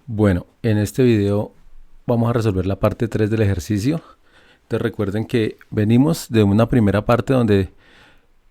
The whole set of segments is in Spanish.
Bueno, en este video vamos a resolver la parte 3 del ejercicio. Entonces recuerden que venimos de una primera parte donde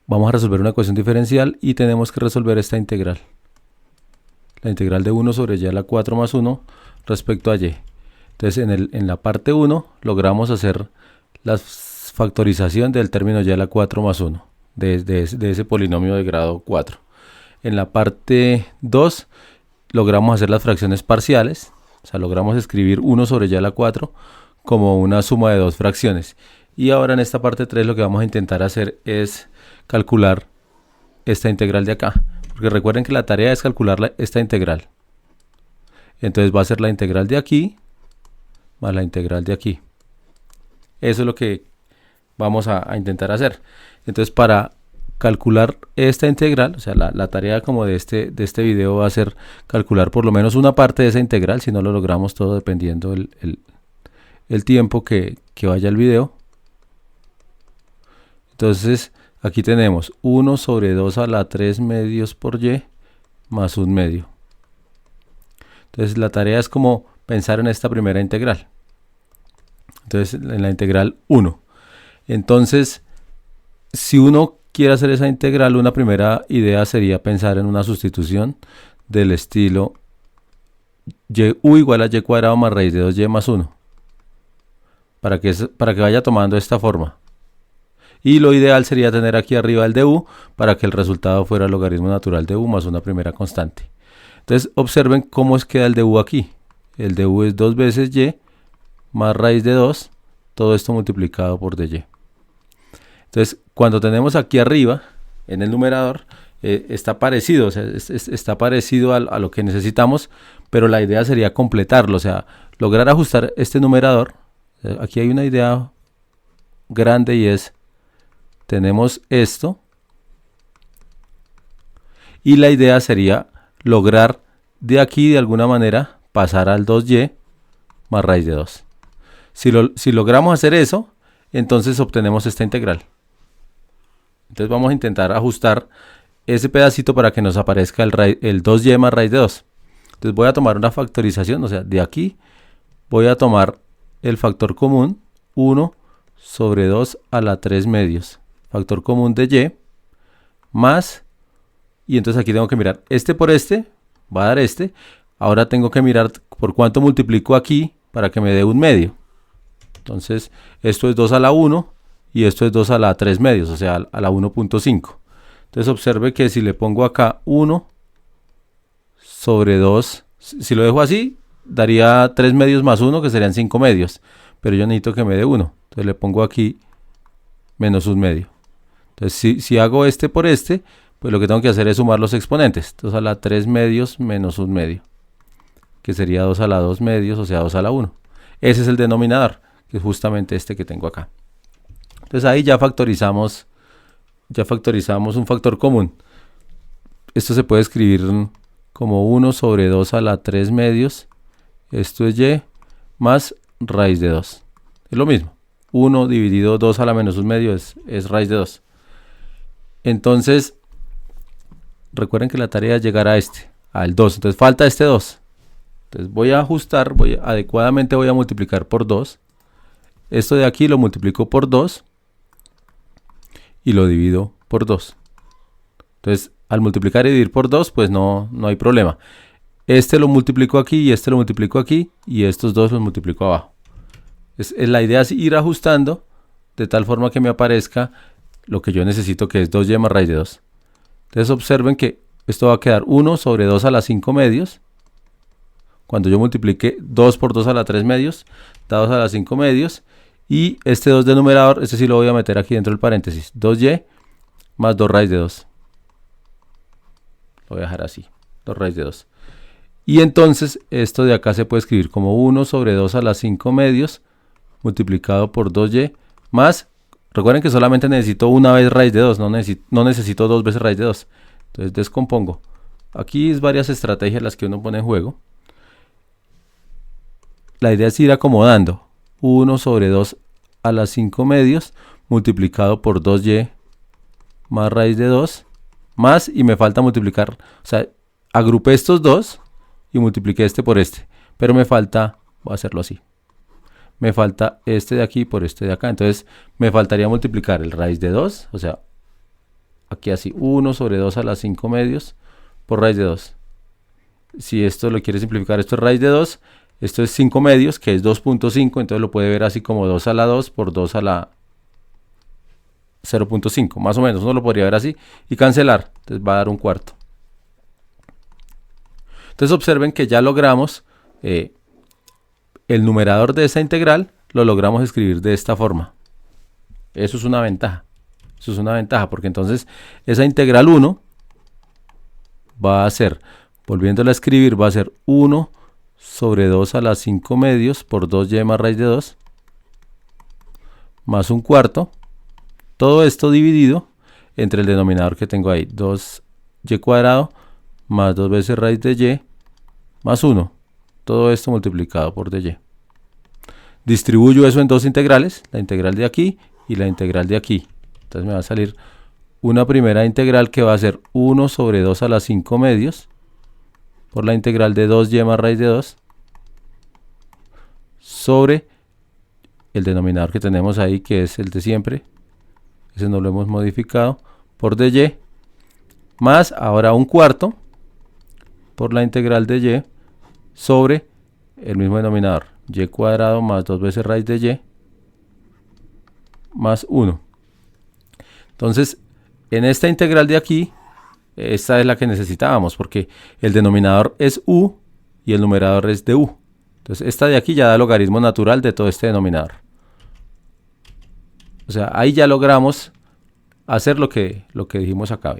vamos a resolver una ecuación diferencial y tenemos que resolver esta integral. La integral de 1 sobre y a la 4 más 1 respecto a y. Entonces en la parte 1 logramos hacer la factorización del término y a la 4 más 1 de ese polinomio de grado 4. En la parte 2 logramos hacer las fracciones parciales, o sea, logramos escribir 1 sobre y a la 4 como una suma de dos fracciones. Y ahora en esta parte 3 lo que vamos a intentar hacer es calcular esta integral de acá, porque recuerden que la tarea es calcular esta integral. Entonces va a ser la integral de aquí más la integral de aquí. Eso es lo que vamos a intentar hacer. Entonces para calcular esta integral, o sea, la tarea como de este video va a ser calcular por lo menos una parte de esa integral, si no lo logramos todo dependiendo el tiempo que vaya el video. Entonces aquí tenemos 1 sobre 2 a la 3 medios por y más 1 medio. Entonces la tarea es como pensar en esta primera integral. Entonces en la integral 1. Entonces si uno quiere hacer esa integral, una primera idea sería pensar en una sustitución del estilo u igual a y cuadrado más raíz de 2y más 1 para que vaya tomando esta forma. Y lo ideal sería tener aquí arriba el du para que el resultado fuera el logaritmo natural de u más una primera constante. Entonces observen cómo queda el du aquí. El du es 2 veces y más raíz de 2, todo esto multiplicado por dy. Entonces, cuando tenemos aquí arriba, en el numerador, está parecido, o sea, está parecido a lo que necesitamos, pero la idea sería completarlo, o sea, lograr ajustar este numerador. Aquí hay una idea grande y es, tenemos esto, y la idea sería lograr de aquí, de alguna manera, pasar al 2y más raíz de 2. Si logramos hacer eso, entonces obtenemos esta integral. Entonces vamos a intentar ajustar ese pedacito para que nos aparezca el 2y más raíz de 2. Entonces voy a tomar una factorización, o sea, de aquí voy a tomar el factor común 1 sobre 2 a la 3 medios. Factor común de y más, y entonces aquí tengo que mirar este por este, va a dar este. Ahora tengo que mirar por cuánto multiplico aquí para que me dé 1 medio. Entonces esto es 2 a la 1 y esto es 2 a la 3 medios, o sea, a la 1.5. Entonces observe que si le pongo acá 1 sobre 2, si lo dejo así, daría 3 medios más 1, que serían 5 medios. Pero yo necesito que me dé 1. Entonces le pongo aquí menos 1 medio. Entonces si hago este por este, pues lo que tengo que hacer es sumar los exponentes. 2 a la 3 medios menos 1 medio, que sería 2 a la 2 medios, o sea, 2 a la 1. Ese es el denominador, que es justamente este que tengo acá. Entonces ahí ya factorizamos un factor común. Esto se puede escribir como 1 sobre 2 a la 3 medios. Esto es y más raíz de 2. Es lo mismo. 1 dividido 2 a la menos 1 medio es raíz de 2. Entonces, recuerden que la tarea es llegar a al 2. Entonces falta este 2. Entonces voy a ajustar, adecuadamente voy a multiplicar por 2. Esto de aquí lo multiplico por 2. Y lo divido por 2. Entonces, al multiplicar y dividir por 2, pues no hay problema. Este lo multiplico aquí y este lo multiplico aquí y estos dos los multiplico abajo. La idea es ir ajustando de tal forma que me aparezca lo que yo necesito, que es 2y más raíz de 2. Entonces observen que esto va a quedar 1 sobre 2 a la 5 medios. Cuando yo multiplique 2 por 2 a la 3 medios, da 2 a la 5 medios. Y este 2 de numerador, este sí lo voy a meter aquí dentro del paréntesis. 2y más 2 raíz de 2. Lo voy a dejar así. 2 raíz de 2. Y entonces esto de acá se puede escribir como 1 sobre 2 a la 5 medios multiplicado por 2y más. Recuerden que solamente necesito una vez raíz de 2. No necesito dos veces raíz de 2. Entonces descompongo. Aquí es varias estrategias las que uno pone en juego. La idea es ir acomodando. 1 sobre 2 a la 5 medios multiplicado por 2y más raíz de 2 más, y me falta multiplicar, o sea, agrupé estos dos y multipliqué este por este. pero me falta, voy a hacerlo así, me falta este de aquí por este de acá, entonces me faltaría multiplicar el raíz de 2, o sea, aquí así, 1 sobre 2 a la 5 medios por raíz de 2. Si esto lo quiere simplificar, esto es raíz de 2, esto es 5 medios, que es 2.5, entonces lo puede ver así como 2 a la 2 por 2 a la 0.5, más o menos, uno lo podría ver así y cancelar, entonces va a dar un cuarto. Entonces observen que ya logramos el numerador de esta integral, lo logramos escribir de esta forma. Eso es una ventaja. Eso es una ventaja porque entonces esa integral 1 va a ser, volviéndola a escribir, va a ser 1 sobre 2 a la 5 medios por 2y más raíz de 2 más un cuarto. Todo esto dividido entre el denominador que tengo ahí, 2y cuadrado más 2 veces raíz de y más 1. Todo esto multiplicado por dy. Distribuyo eso en dos integrales, la integral de aquí y la integral de aquí. Entonces me va a salir una primera integral que va a ser 1 sobre 2 a la 5 medios por la integral de 2y más raíz de 2 sobre el denominador que tenemos ahí, que es el de siempre. Ese no lo hemos modificado, por dy, más ahora un cuarto por la integral de y sobre el mismo denominador, y cuadrado más 2 veces raíz de y más 1. Entonces, en esta integral de aquí, esta es la que necesitábamos, porque el denominador es u y el numerador es de u. Entonces, esta de aquí ya da logaritmo natural de todo este denominador. O sea, ahí ya logramos hacer lo que dijimos acá.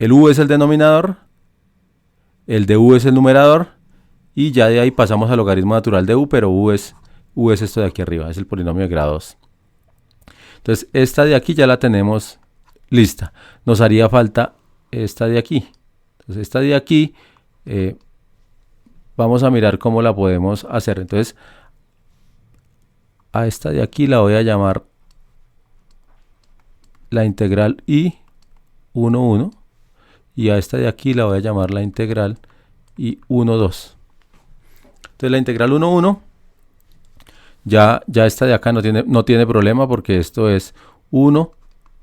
El u es el denominador, el de u es el numerador, y ya de ahí pasamos al logaritmo natural de u, pero u es esto de aquí arriba, es el polinomio de grado 2. Entonces, esta de aquí ya la tenemos lista. Nos haría falta esta de aquí. Entonces, esta de aquí, vamos a mirar cómo la podemos hacer. Entonces, a esta de aquí la voy a llamar la integral I11, y a esta de aquí la voy a llamar la integral I12. Entonces la integral 11, ya esta de acá no tiene problema, porque esto es 1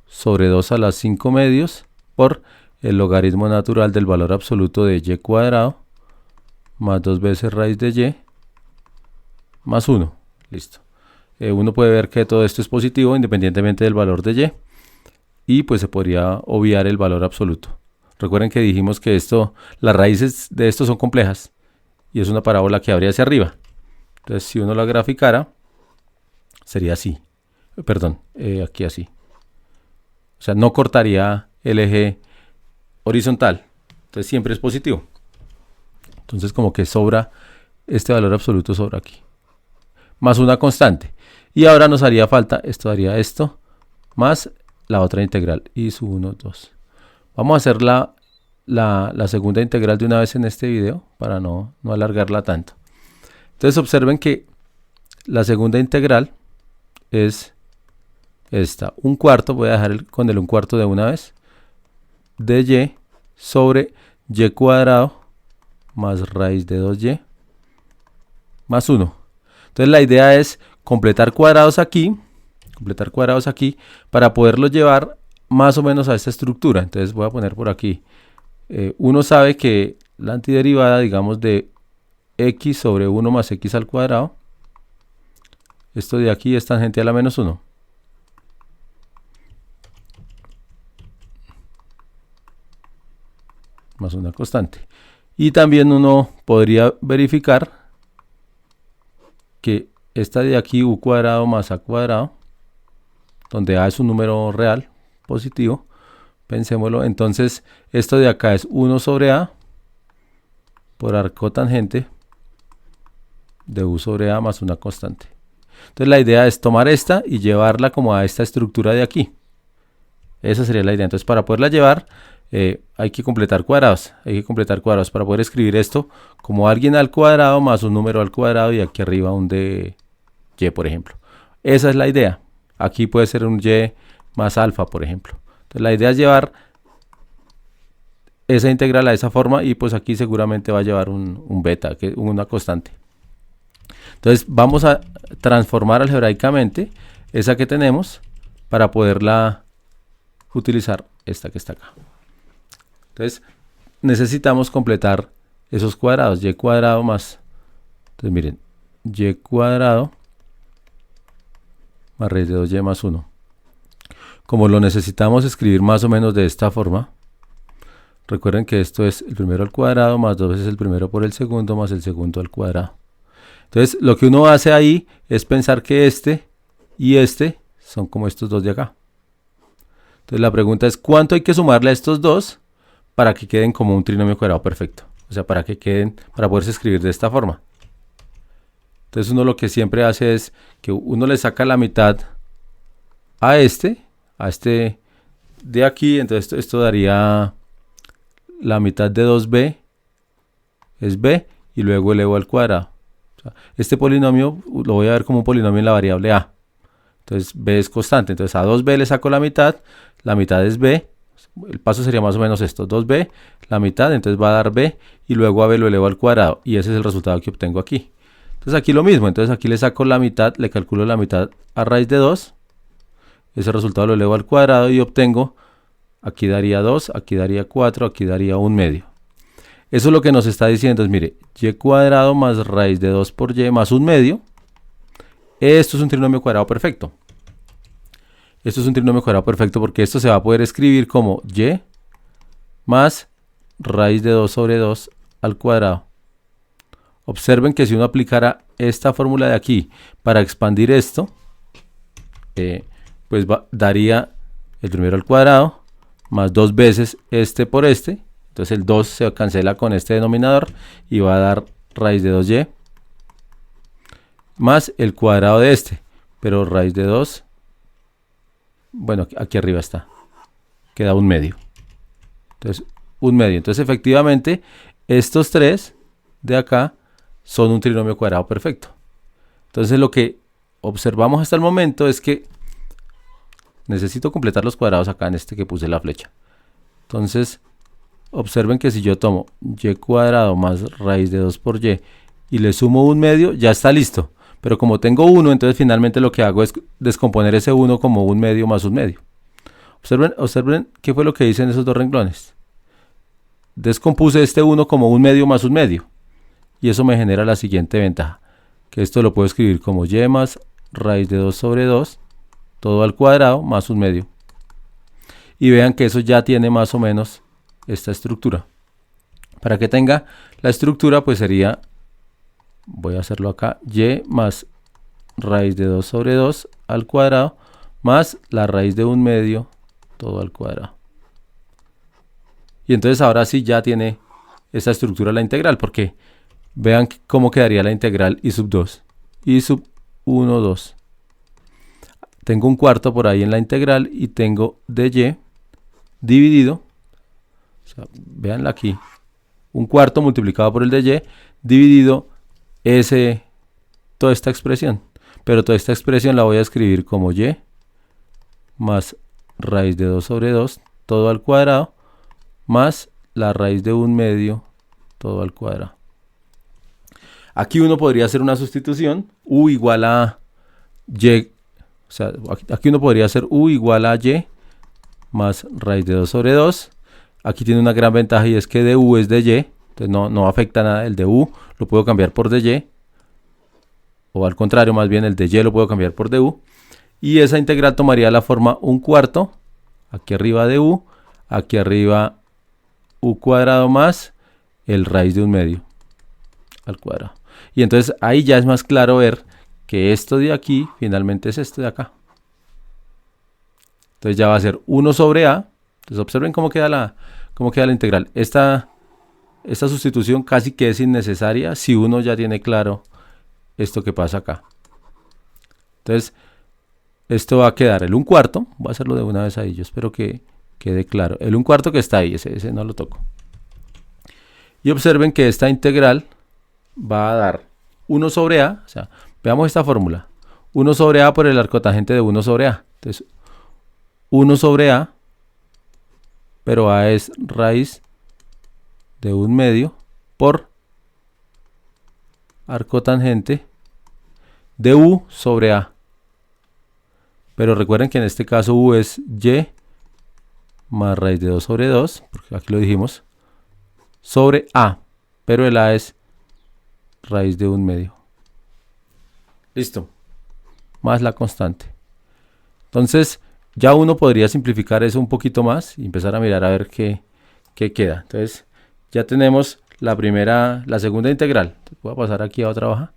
sobre 2 a la 5 medios por el logaritmo natural del valor absoluto de y cuadrado más 2 veces raíz de y más 1. Listo. Uno puede ver que todo esto es positivo independientemente del valor de y pues se podría obviar el valor absoluto. Recuerden que dijimos que las raíces de esto son complejas y es una parábola que abre hacia arriba. Entonces, si uno la graficara, sería así. Perdón, aquí así. O sea, no cortaría el eje horizontal. Entonces siempre es positivo. Entonces como que sobra, este valor absoluto sobra aquí. Más una constante. Y ahora nos haría falta, esto daría esto, más la otra integral, y sub 1, 2. Vamos a hacer la segunda integral de una vez en este video, para no alargarla tanto. Entonces observen que la segunda integral es esta, un cuarto, voy a dejar con el un cuarto de una vez, de y sobre y cuadrado más raíz de 2y más 1. Entonces la idea es completar cuadrados aquí para poderlo llevar más o menos a esta estructura. Entonces voy a poner por aquí, uno sabe que la antiderivada, digamos, de x sobre 1 más x al cuadrado, esto de aquí es tangente a la menos 1. Más una constante. Y también uno podría verificar que esta de aquí, u cuadrado más a cuadrado, donde a es un número real, positivo, pensémoslo, entonces esto de acá es 1 sobre a por arcotangente de u sobre a más una constante. Entonces la idea es tomar esta y llevarla como a esta estructura de aquí. Esa sería la idea. Entonces para poderla llevar hay que completar cuadrados. Para poder escribir esto como alguien al cuadrado más un número al cuadrado y aquí arriba un de y, por ejemplo. Esa es la idea. Aquí puede ser un y más alfa, por ejemplo. Entonces la idea es llevar esa integral a esa forma y pues aquí seguramente va a llevar un beta, que es una constante. Entonces vamos a transformar algebraicamente esa que tenemos para poderla utilizar esta que está acá. Entonces necesitamos completar esos cuadrados, y cuadrado más, entonces miren, y cuadrado más raíz de 2y más 1. Como lo necesitamos escribir más o menos de esta forma, recuerden que esto es el primero al cuadrado más 2 veces el primero por el segundo más el segundo al cuadrado. Entonces lo que uno hace ahí es pensar que este y este son como estos dos de acá. Entonces la pregunta es ¿cuánto hay que sumarle a estos dos para que queden como un trinomio cuadrado perfecto? O sea, para que queden, para poderse escribir de esta forma. Entonces uno lo que siempre hace es que uno le saca la mitad a este de aquí, entonces esto daría la mitad de 2b es b y luego elevo al cuadrado. O sea, este polinomio lo voy a ver como un polinomio en la variable a. Entonces b es constante, entonces a 2b le saco la mitad es b, el paso sería más o menos esto, 2b, la mitad, entonces va a dar b y luego a b lo elevo al cuadrado y ese es el resultado que obtengo aquí. Entonces aquí lo mismo, entonces aquí le saco la mitad, le calculo la mitad a raíz de 2, ese resultado lo elevo al cuadrado y obtengo, aquí daría 2, aquí daría 4, aquí daría 1 medio. Eso es lo que nos está diciendo, es mire, y cuadrado más raíz de 2 por y más 1 medio, esto es un trinomio cuadrado perfecto. Esto es un trinomio cuadrado perfecto porque esto se va a poder escribir como y más raíz de 2 sobre 2 al cuadrado. Observen que si uno aplicara esta fórmula de aquí para expandir esto, pues daría el primero al cuadrado más 2 veces este por este. Entonces el 2 se cancela con este denominador y va a dar raíz de 2y más el cuadrado de este. Pero raíz de 2, bueno, aquí arriba está, queda 1 medio. Entonces 1 medio. Entonces efectivamente estos tres de acá son un trinomio cuadrado perfecto. Entonces lo que observamos hasta el momento es que necesito completar los cuadrados acá en este que puse la flecha. Entonces observen que si yo tomo y cuadrado más raíz de 2 por y le sumo 1 medio, ya está listo. Pero como tengo 1, entonces finalmente lo que hago es descomponer ese 1 como 1 medio más 1 medio. Observen qué fue lo que hice en esos dos renglones. Descompuse este 1 como 1 medio más 1 medio. Y eso me genera la siguiente ventaja, que esto lo puedo escribir como y más raíz de 2 sobre 2, todo al cuadrado más 1 medio. Y vean que eso ya tiene más o menos esta estructura. Para que tenga la estructura, pues sería, voy a hacerlo acá, y más raíz de 2 sobre 2 al cuadrado, más la raíz de 1 medio, todo al cuadrado. Y entonces ahora sí ya tiene esta estructura la integral, porque vean cómo quedaría la integral y sub 2. Y sub 1, 2. Tengo un cuarto por ahí en la integral y tengo dy dividido, o sea, veanla aquí, un cuarto multiplicado por el dy dividido toda esta expresión. Pero toda esta expresión la voy a escribir como y más raíz de 2 sobre 2, todo al cuadrado, más la raíz de 1 medio, todo al cuadrado. Aquí uno podría hacer una sustitución, u igual a y, o sea, aquí uno podría hacer u igual a y más raíz de 2 sobre 2. Aquí tiene una gran ventaja y es que du es de y, entonces no afecta nada el de u, lo puedo cambiar por dy, o al contrario, más bien el de y lo puedo cambiar por du. Y esa integral tomaría la forma 1 cuarto, aquí arriba de u, aquí arriba u cuadrado más el raíz de 1 medio al cuadrado. Y entonces ahí ya es más claro ver que esto de aquí finalmente es este de acá. Entonces ya va a ser 1 sobre a. Entonces observen cómo queda la integral. Esta sustitución casi que es innecesaria si uno ya tiene claro esto que pasa acá. Entonces esto va a quedar el 1 cuarto. Voy a hacerlo de una vez ahí. Yo espero que quede claro. El 1 cuarto que está ahí, ese no lo toco. Y observen que esta integral va a dar 1 sobre a, o sea, veamos esta fórmula. 1 sobre a por el arco tangente de 1 sobre a. Entonces, 1 sobre a, pero a es raíz de 1/2 por arco tangente de u sobre a. Pero recuerden que en este caso u es y más raíz de 2 sobre 2, porque aquí lo dijimos, sobre a, pero el a es raíz de 1/2. Listo. Más la constante. Entonces, ya uno podría simplificar eso un poquito más y empezar a mirar a ver qué queda. Entonces, ya tenemos la segunda integral. Voy a pasar aquí a otra hoja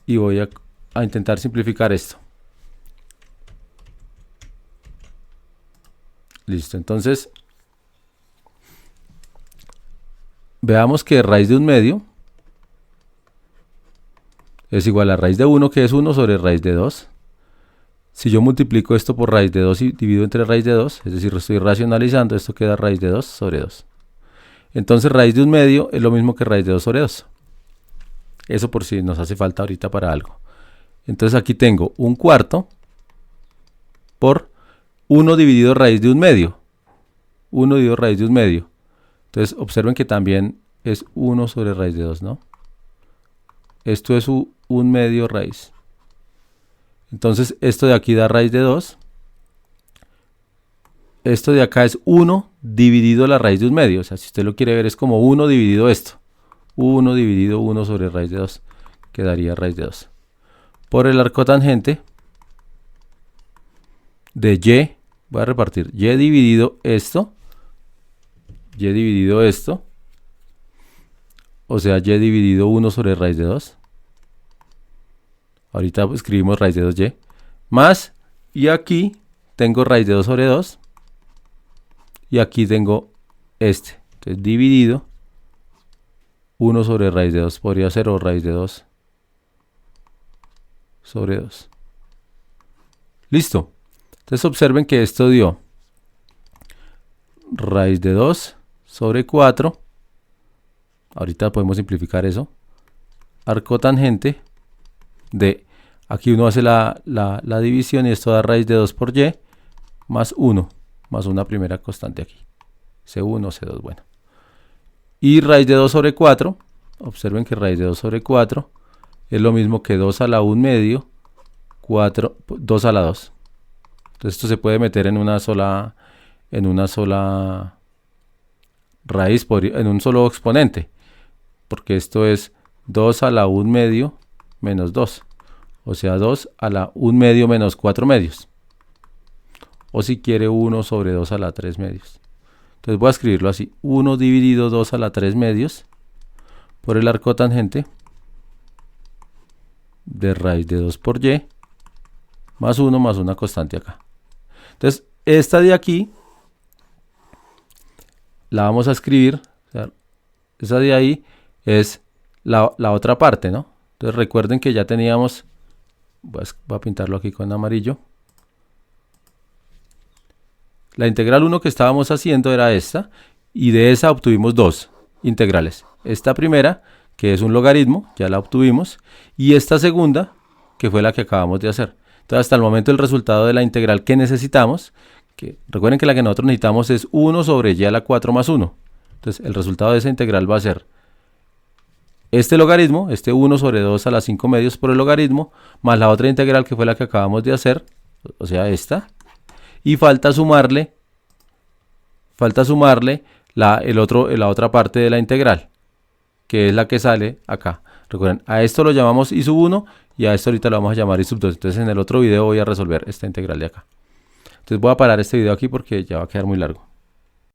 y voy a intentar simplificar esto. Listo, entonces veamos que raíz de 1/2 es igual a raíz de 1, que es 1 sobre raíz de 2. Si yo multiplico esto por raíz de 2 y divido entre raíz de 2, es decir, estoy racionalizando, esto queda raíz de 2 sobre 2. Entonces raíz de 1/2 es lo mismo que raíz de 2 sobre 2. Eso por si nos hace falta ahorita para algo. Entonces aquí tengo 1/4 por 1 dividido raíz de 1/2. 1 dividido raíz de 1/2. Entonces observen que también es 1 sobre raíz de 2, ¿no? Esto es 1/2 raíz. Entonces esto de aquí da raíz de 2. Esto de acá es 1 dividido la raíz de 1/2. O sea, si usted lo quiere ver es como 1 dividido esto. 1 dividido 1 sobre raíz de 2. Quedaría raíz de 2. Por el arco tangente de y, voy a repartir y dividido esto. Y dividido esto. O sea, y dividido 1 sobre raíz de 2. Ahorita escribimos raíz de 2y. Más, y aquí tengo raíz de 2 sobre 2. Y aquí tengo este. Entonces, dividido 1 sobre raíz de 2. Podría ser o raíz de 2 sobre 2. Listo. Entonces, observen que esto dio raíz de 2 sobre 4. Ahorita podemos simplificar eso. Arco tangente de, aquí uno hace la división y esto da raíz de 2 por y más 1, más una primera constante aquí. C1, C2, bueno. Y raíz de 2 sobre 4, observen que raíz de 2 sobre 4 es lo mismo que 2 a la 1/2, 2 a la 2. Entonces esto se puede meter en una sola raíz, en un solo exponente. Porque esto es 2 a la 1/2 menos 2. O sea, 2 a la 1/2 menos 4/2. O si quiere 1 sobre 2 a la 3/2. Entonces voy a escribirlo así. 1 dividido 2 a la 3/2 por el arco tangente de raíz de 2 por y más 1 más una constante acá. Entonces, esta de aquí la vamos a escribir. O sea, esa de ahí es la otra parte, ¿no? Entonces recuerden que ya teníamos, voy a pintarlo aquí con amarillo. La integral 1 que estábamos haciendo era esta, y de esa obtuvimos dos integrales. Esta primera, que es un logaritmo, ya la obtuvimos, y esta segunda, que fue la que acabamos de hacer. Entonces hasta el momento el resultado de la integral que necesitamos, que recuerden que la que nosotros necesitamos es 1 sobre y a la 4 más 1. Entonces el resultado de esa integral va a ser este logaritmo, este 1 sobre 2 a la 5/2 por el logaritmo, más la otra integral que fue la que acabamos de hacer, o sea esta, y falta sumarle la otra parte de la integral, que es la que sale acá. Recuerden, a esto lo llamamos i sub 1 y a esto ahorita lo vamos a llamar i sub 2. Entonces en el otro video voy a resolver esta integral de acá. Entonces voy a parar este video aquí porque ya va a quedar muy largo.